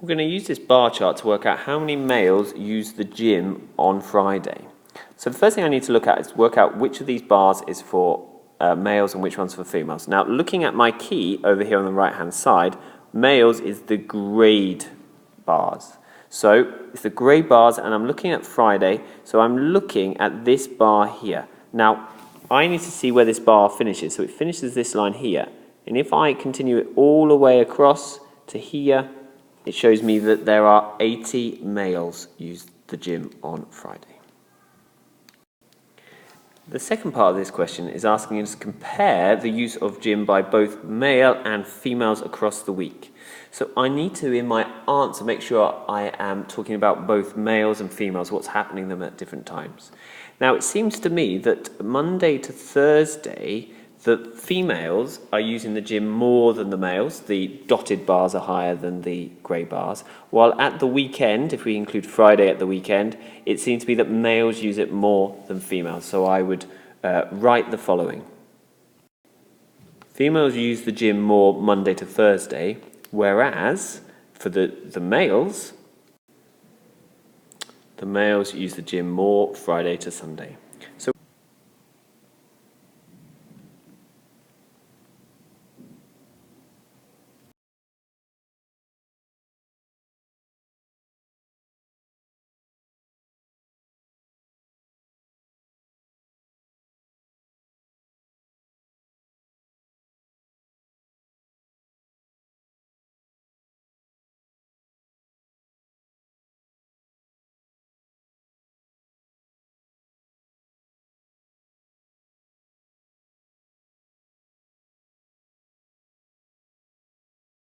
We're going to use this bar chart to work out how many males use the gym on Friday. So the first thing I need to look at is work out which of these bars is for males and which one's for females. Now, looking at my key over here on the right-hand side, males is the grayed bars. So it's the grey bars, and I'm looking at Friday, so I'm looking at this bar here. Now, I need to see where this bar finishes. So it finishes this line here. And if I continue it all the way across to here, it shows me that there are 80 males use the gym on Friday. The second part of this question is asking us to compare the use of gym by both male and females across the week. So I need to, in my answer, make sure I am talking about both males and females, what's happening to them at different times. Now, it seems to me that Monday to Thursday, the females are using the gym more than the males. The dotted bars are higher than the grey bars. While at the weekend, if we include Friday at the weekend, it seems to be that males use it more than females. So I would write the following. Females use the gym more Monday to Thursday, whereas for the males use the gym more Friday to Sunday.